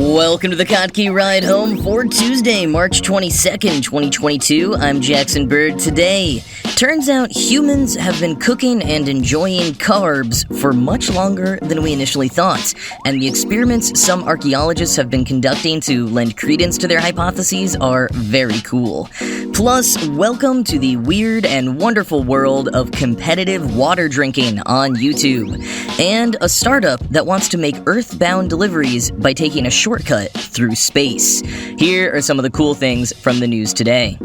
Welcome to the Kottke Ride Home for Tuesday, March 22nd, 2022. I'm Jackson Bird. Today, turns out humans have been cooking and enjoying carbs for much longer than we initially thought, and the experiments some archaeologists have been conducting to lend credence to their hypotheses are very cool. Plus, welcome to the weird and wonderful world of competitive water drinking on YouTube, and a startup that wants to make earthbound deliveries by taking a shortcut through space. Here are some of the cool things from the news today.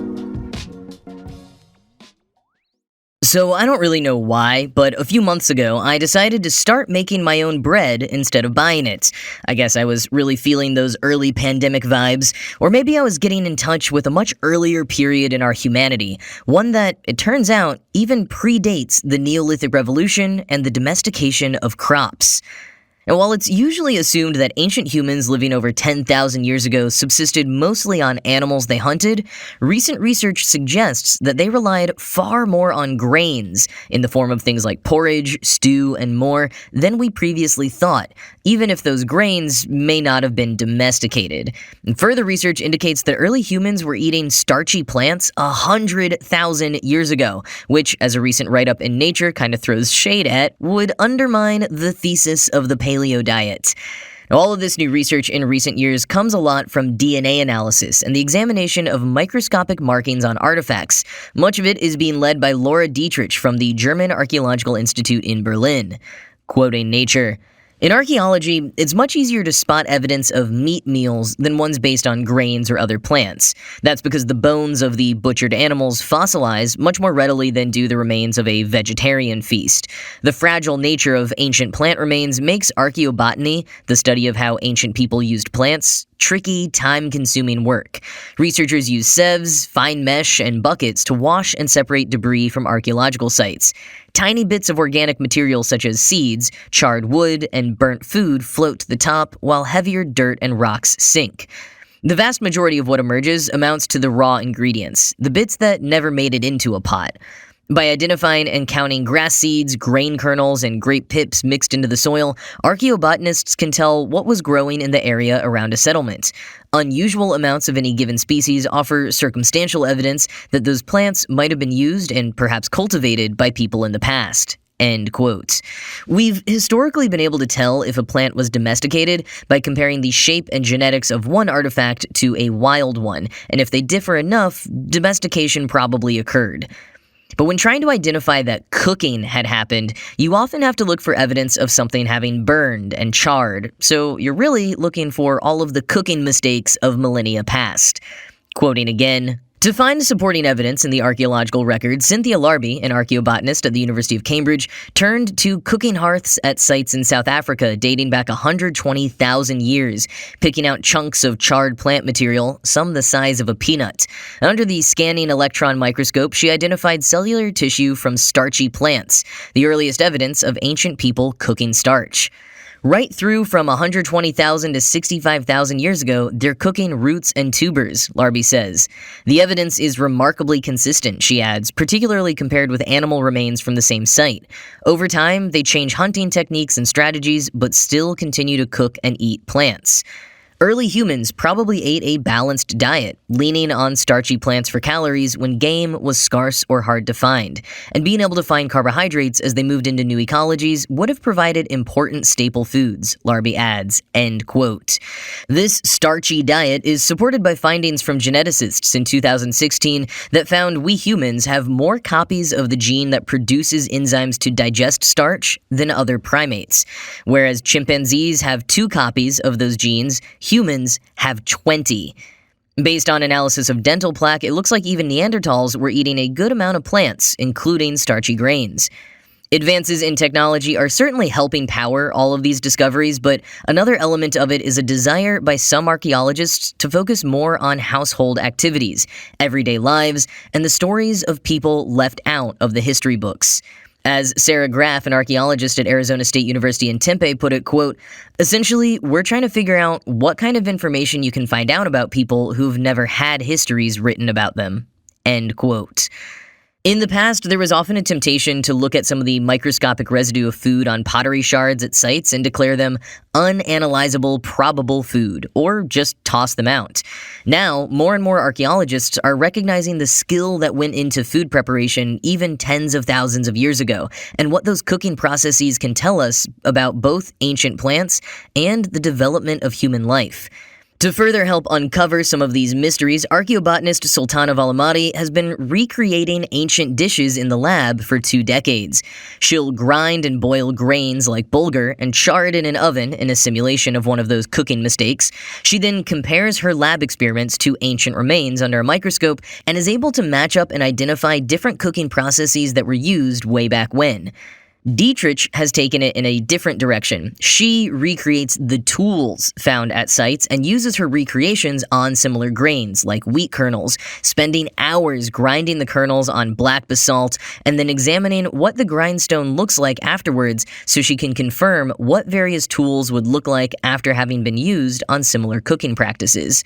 So I don't really know why, but a few months ago, I decided to start making my own bread instead of buying it. I guess I was really feeling those early pandemic vibes, or maybe I was getting in touch with a much earlier period in our humanity, one that, it turns out, even predates the Neolithic Revolution and the domestication of crops. And while it's usually assumed that ancient humans living over 10,000 years ago subsisted mostly on animals they hunted, recent research suggests that they relied far more on grains in the form of things like porridge, stew, and more than we previously thought, even if those grains may not have been domesticated. And further research indicates that early humans were eating starchy plants 100,000 years ago, which, as a recent write-up in Nature kind of throws shade at, would undermine the thesis of the paleo diet. All of this new research in recent years comes a lot from DNA analysis and the examination of microscopic markings on artifacts. Much of it is being led by Laura Dietrich from the German Archaeological Institute in Berlin. Quoting Nature, "In archaeology, it's much easier to spot evidence of meat meals than ones based on grains or other plants. That's because the bones of the butchered animals fossilize much more readily than do the remains of a vegetarian feast. The fragile nature of ancient plant remains makes archaeobotany, the study of how ancient people used plants, tricky, time-consuming work. Researchers use sieves, fine mesh, and buckets to wash and separate debris from archaeological sites. Tiny bits of organic material such as seeds, charred wood, and burnt food float to the top, while heavier dirt and rocks sink. The vast majority of what emerges amounts to the raw ingredients, the bits that never made it into a pot. By identifying and counting grass seeds, grain kernels, and grape pips mixed into the soil, archaeobotanists can tell what was growing in the area around a settlement. Unusual amounts of any given species offer circumstantial evidence that those plants might have been used and perhaps cultivated by people in the past." End quote. We've historically been able to tell if a plant was domesticated by comparing the shape and genetics of one artifact to a wild one, and if they differ enough, domestication probably occurred. But when trying to identify that cooking had happened, you often have to look for evidence of something having burned and charred, so you're really looking for all of the cooking mistakes of millennia past. Quoting again, "To find supporting evidence in the archaeological record, Cynthia Larby, an archaeobotanist at the University of Cambridge, turned to cooking hearths at sites in South Africa dating back 120,000 years, picking out chunks of charred plant material, some the size of a peanut. Under the scanning electron microscope, she identified cellular tissue from starchy plants, the earliest evidence of ancient people cooking starch. Right through from 120,000 to 65,000 years ago, they're cooking roots and tubers," Larby says. "The evidence is remarkably consistent," she adds, particularly compared with animal remains from the same site. "Over time, they change hunting techniques and strategies, but still continue to cook and eat plants." Early humans probably ate a balanced diet, leaning on starchy plants for calories when game was scarce or hard to find, and being able to find carbohydrates as they moved into new ecologies would have provided important staple foods," Larby adds, end quote. This starchy diet is supported by findings from geneticists in 2016 that found we humans have more copies of the gene that produces enzymes to digest starch than other primates. Whereas chimpanzees have 2 copies of those genes, humans have 20. Based on analysis of dental plaque, it looks like even Neanderthals were eating a good amount of plants, including starchy grains. Advances in technology are certainly helping power all of these discoveries, but another element of it is a desire by some archaeologists to focus more on household activities, everyday lives, and the stories of people left out of the history books. As Sarah Graff, an archaeologist at Arizona State University in Tempe, put it, quote, "Essentially, we're trying to figure out what kind of information you can find out about people who've never had histories written about them." End quote. In the past, there was often a temptation to look at some of the microscopic residue of food on pottery shards at sites and declare them unanalyzable probable food, or just toss them out. Now, more and more archaeologists are recognizing the skill that went into food preparation even tens of thousands of years ago, and what those cooking processes can tell us about both ancient plants and the development of human life. To further help uncover some of these mysteries, archaeobotanist Sultana Valimati has been recreating ancient dishes in the lab for 2 decades. She'll grind and boil grains like bulgur and char it in an oven in a simulation of one of those cooking mistakes. She then compares her lab experiments to ancient remains under a microscope and is able to match up and identify different cooking processes that were used way back when. Dietrich has taken it in a different direction. She recreates the tools found at sites and uses her recreations on similar grains, like wheat kernels, spending hours grinding the kernels on black basalt and then examining what the grindstone looks like afterwards so she can confirm what various tools would look like after having been used on similar cooking practices.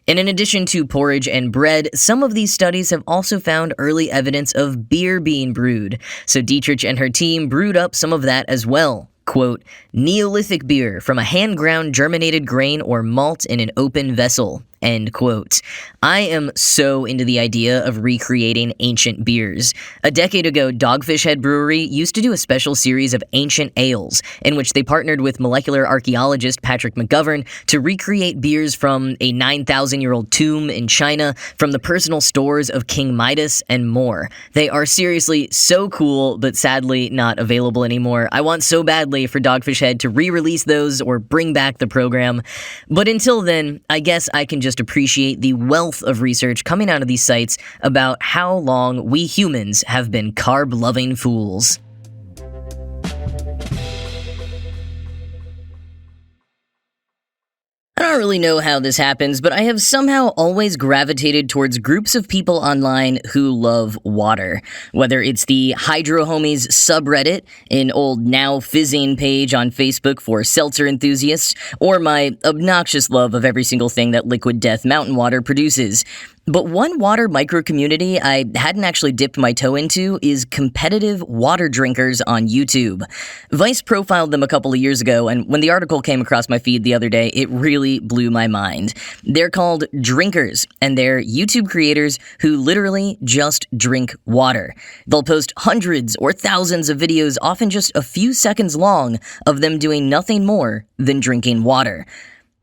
And in addition to porridge and bread, some of these studies have also found early evidence of beer being brewed. So Dietrich and her team brewed up some of that as well. Quote, Neolithic beer from a hand-ground germinated grain or malt in an open vessel. End quote. I am so into the idea of recreating ancient beers. A decade ago, Dogfish Head Brewery used to do a special series of ancient ales, in which they partnered with molecular archaeologist Patrick McGovern to recreate beers from a 9,000-year-old tomb in China, from the personal stores of King Midas, and more. They are seriously so cool, but sadly not available anymore. I want so badly for Dogfish Head to re-release those or bring back the program. But until then, I guess I can just appreciate the wealth of research coming out of these sites about how long we humans have been carb-loving fools. I don't really know how this happens, but I have somehow always gravitated towards groups of people online who love water. Whether it's the Hydro Homies subreddit, an old now fizzing page on Facebook for seltzer enthusiasts, or my obnoxious love of every single thing that Liquid Death mountain water produces. But one water micro-community I hadn't actually dipped my toe into is competitive water drinkers on YouTube. Vice profiled them a couple of years ago, and when the article came across my feed the other day, it really blew my mind. They're called drinkers, and they're YouTube creators who literally just drink water. They'll post hundreds or thousands of videos, often just a few seconds long, of them doing nothing more than drinking water.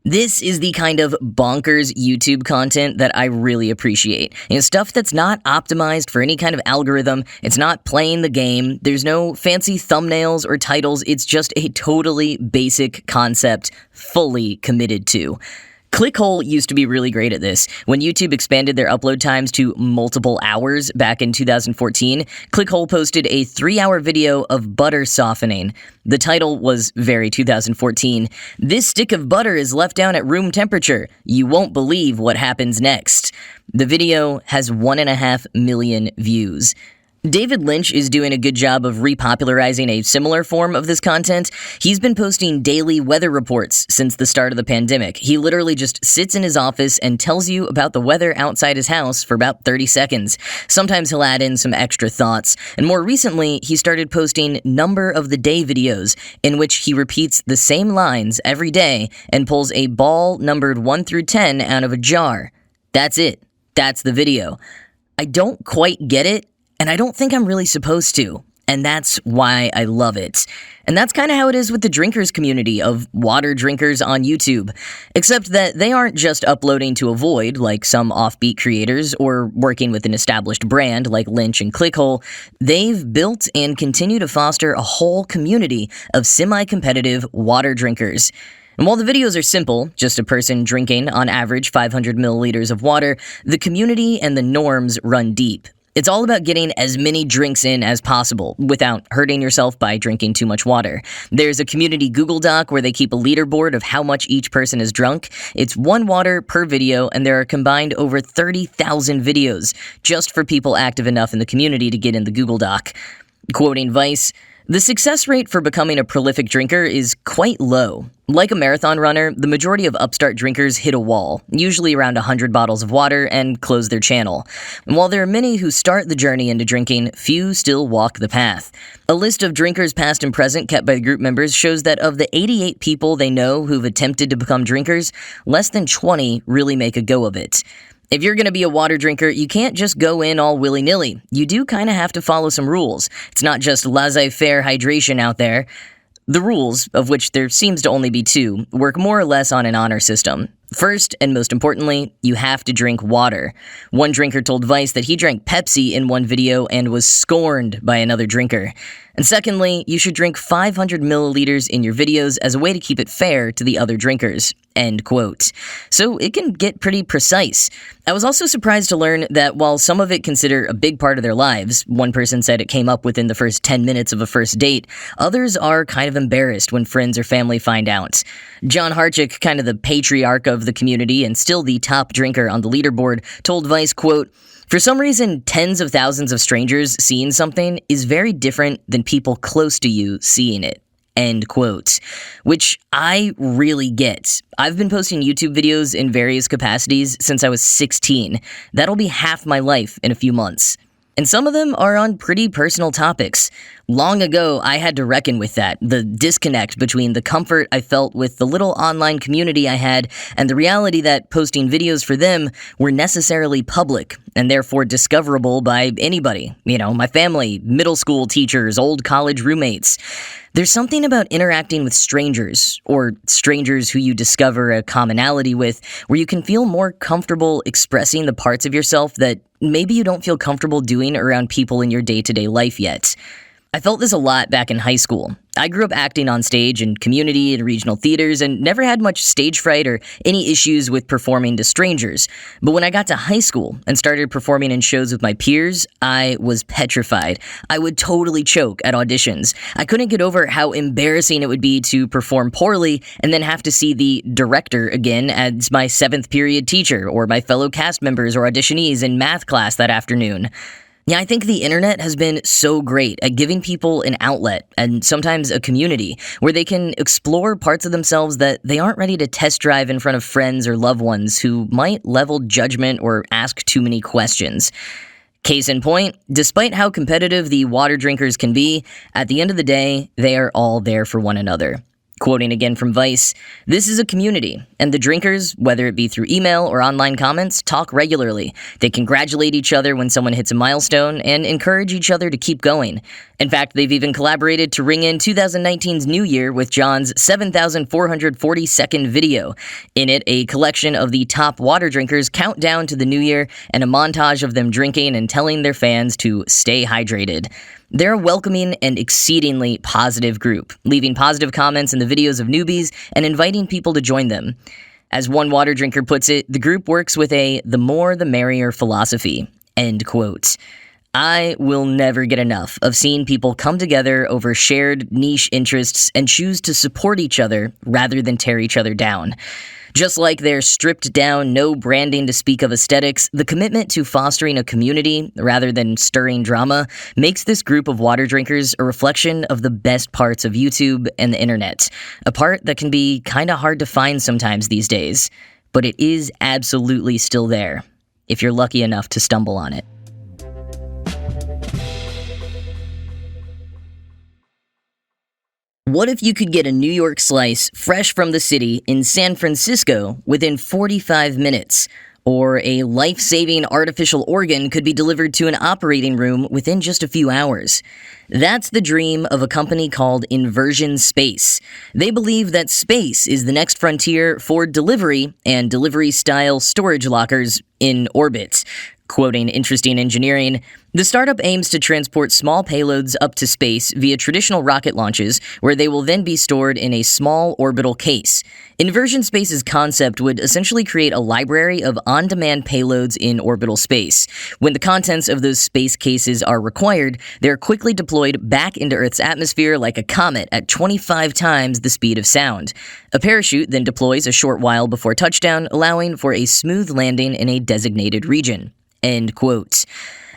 This is the kind of bonkers YouTube content that I really appreciate. Stuff that's not optimized for any kind of algorithm, it's not playing the game, there's no fancy thumbnails or titles, it's just a totally basic concept, fully committed to. Clickhole used to be really great at this. When YouTube expanded their upload times to multiple hours back in 2014, Clickhole posted a 3-hour video of butter softening. The title was very 2014. This stick of butter is left down at room temperature. You won't believe what happens next. The video has 1.5 million views. David Lynch is doing a good job of repopularizing a similar form of this content. He's been posting daily weather reports since the start of the pandemic. He literally just sits in his office and tells you about the weather outside his house for about 30 seconds. Sometimes he'll add in some extra thoughts. And more recently, he started posting number of the day videos in which he repeats the same lines every day and pulls a ball numbered 1 through 10 out of a jar. That's it. That's the video. I don't quite get it. And I don't think I'm really supposed to, and that's why I love it. And that's kind of how it is with the drinkers community of water drinkers on YouTube, except that they aren't just uploading to avoid like some offbeat creators or working with an established brand like Lynch and Clickhole. They've built and continue to foster a whole community of semi-competitive water drinkers. And while the videos are simple, just a person drinking on average 500 milliliters of water, the community and the norms run deep. It's all about getting as many drinks in as possible without hurting yourself by drinking too much water. There's a community Google Doc where they keep a leaderboard of how much each person has drunk. It's 1 water per video, and there are combined over 30,000 videos just for people active enough in the community to get in the Google Doc. Quoting Vice, The success rate for becoming a prolific drinker is quite low. Like a marathon runner, the majority of upstart drinkers hit a wall, usually around 100 bottles of water, and close their channel. And while there are many who start the journey into drinking, few still walk the path. A list of drinkers past and present kept by the group members shows that of the 88 people they know who've attempted to become drinkers, less than 20 really make a go of it. If you're going to be a water drinker, you can't just go in all willy-nilly. You do kind of have to follow some rules. It's not just laissez-faire hydration out there. The rules, of which there seems to only be two, work more or less on an honor system. First, and most importantly, you have to drink water. One drinker told Vice that he drank Pepsi in one video and was scorned by another drinker. And secondly, you should drink 500 milliliters in your videos as a way to keep it fair to the other drinkers. End quote. So it can get pretty precise. I was also surprised to learn that while some of it consider a big part of their lives, one person said it came up within the first 10 minutes of a first date, others are kind of embarrassed when friends or family find out. John Harchick, kind of the patriarch of the community and still the top drinker on the leaderboard, told Vice, quote, "For some reason, tens of thousands of strangers seeing something is very different than people close to you seeing it." End quote. Which I really get. I've been posting YouTube videos in various capacities since I was 16. That'll be half my life in a few months. And some of them are on pretty personal topics. Long ago, I had to reckon with that, the disconnect between the comfort I felt with the little online community I had and the reality that posting videos for them were necessarily public and therefore discoverable by anybody. My family, middle school teachers, old college roommates. There's something about interacting with strangers, or strangers who you discover a commonality with, where you can feel more comfortable expressing the parts of yourself that maybe you don't feel comfortable doing around people in your day-to-day life yet. I felt this a lot back in high school. I grew up acting on stage in community and regional theaters and never had much stage fright or any issues with performing to strangers. But when I got to high school and started performing in shows with my peers, I was petrified. I would totally choke at auditions. I couldn't get over how embarrassing it would be to perform poorly and then have to see the director again as my 7th period teacher or my fellow cast members or auditionees in math class that afternoon. Yeah, I think the internet has been so great at giving people an outlet and sometimes a community where they can explore parts of themselves that they aren't ready to test drive in front of friends or loved ones who might level judgment or ask too many questions. Case in point, despite how competitive the water drinkers can be, at the end of the day, they are all there for one another. Quoting again from Vice, "This is a community, and the drinkers, whether it be through email or online comments, talk regularly. They congratulate each other when someone hits a milestone and encourage each other to keep going. In fact, they've even collaborated to ring in 2019's New Year with John's 7,442nd video. In it, a collection of the top water drinkers count down to the New Year and a montage of them drinking and telling their fans to stay hydrated. They're a welcoming and exceedingly positive group, leaving positive comments in the videos of newbies and inviting people to join them. As one water drinker puts it, the group works with a the more the merrier philosophy." End quote. I will never get enough of seeing people come together over shared niche interests and choose to support each other rather than tear each other down. Just like their stripped-down, no branding to speak of aesthetics, the commitment to fostering a community rather than stirring drama makes this group of water drinkers a reflection of the best parts of YouTube and the internet, a part that can be kinda hard to find sometimes these days, but it is absolutely still there, if you're lucky enough to stumble on it. What if you could get a New York slice fresh from the city in San Francisco within 45 minutes? Or a life-saving artificial organ could be delivered to an operating room within just a few hours. That's the dream of a company called Inversion Space. They believe that space is the next frontier for delivery and delivery-style storage lockers in orbit. Quoting Interesting Engineering, "The startup aims to transport small payloads up to space via traditional rocket launches, where they will then be stored in a small orbital case. Inversion Space's concept would essentially create a library of on-demand payloads in orbital space. When the contents of those space cases are required, they are quickly deployed back into Earth's atmosphere like a comet at 25 times the speed of sound. A parachute then deploys a short while before touchdown, allowing for a smooth landing in a designated region." End quote.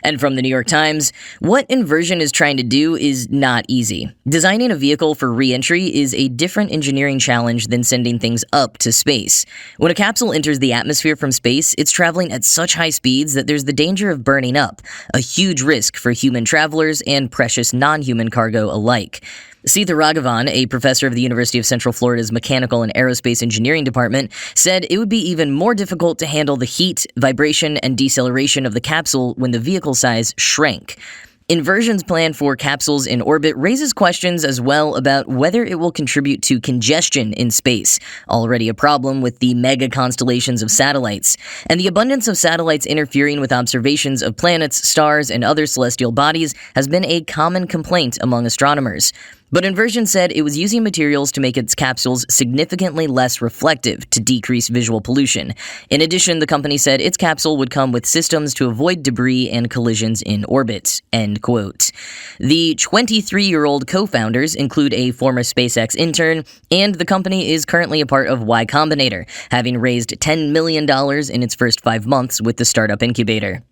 And from the New York Times, what Inversion is trying to do is not easy. Designing a vehicle for re-entry is a different engineering challenge than sending things up to space. When a capsule enters the atmosphere from space, it's traveling at such high speeds that there's the danger of burning up, a huge risk for human travelers and precious non-human cargo alike. Seetha Raghavan, a professor of the University of Central Florida's Mechanical and Aerospace Engineering Department, said it would be even more difficult to handle the heat, vibration, and deceleration of the capsule when the vehicle size shrank. Inversion's plan for capsules in orbit raises questions as well about whether it will contribute to congestion in space, already a problem with the mega constellations of satellites. And the abundance of satellites interfering with observations of planets, stars, and other celestial bodies has been a common complaint among astronomers. But Inversion said it was using materials to make its capsules significantly less reflective to decrease visual pollution. In addition, the company said its capsule would come with systems to avoid debris and collisions in orbit. End quote. The 23-year-old co-founders include a former SpaceX intern, and the company is currently a part of Y Combinator, having raised $10 million in its first 5 months with the startup incubator.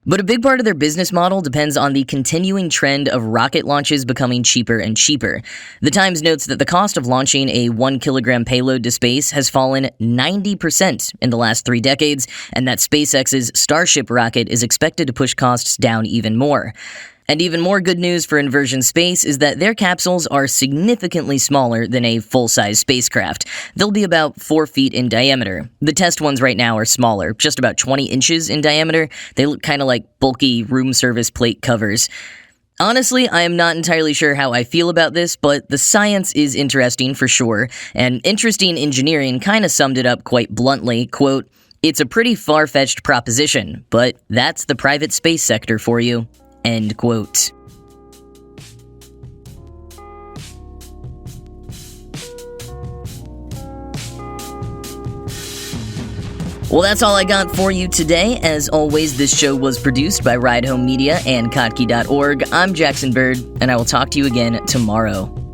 But a big part of their business model depends on the continuing trend of rocket launches becoming cheaper and cheaper. The Times notes that the cost of launching a 1-kilogram payload to space has fallen 90% in the last 3 decades, and that SpaceX's Starship rocket is expected to push costs down even more. And even more good news for Inversion Space is that their capsules are significantly smaller than a full-size spacecraft. They'll be about 4 feet in diameter. The test ones right now are smaller, just about 20 inches in diameter. They look kind of like bulky room service plate covers. Honestly, I am not entirely sure how I feel about this, but the science is interesting for sure, and Interesting Engineering kind of summed it up quite bluntly, quote, "It's a pretty far-fetched proposition, but that's the private space sector for you." End quote. Well, that's all I got for you today. As always, this show was produced by Ride Home Media and Kottke.org. I'm Jackson Bird, and I will talk to you again tomorrow.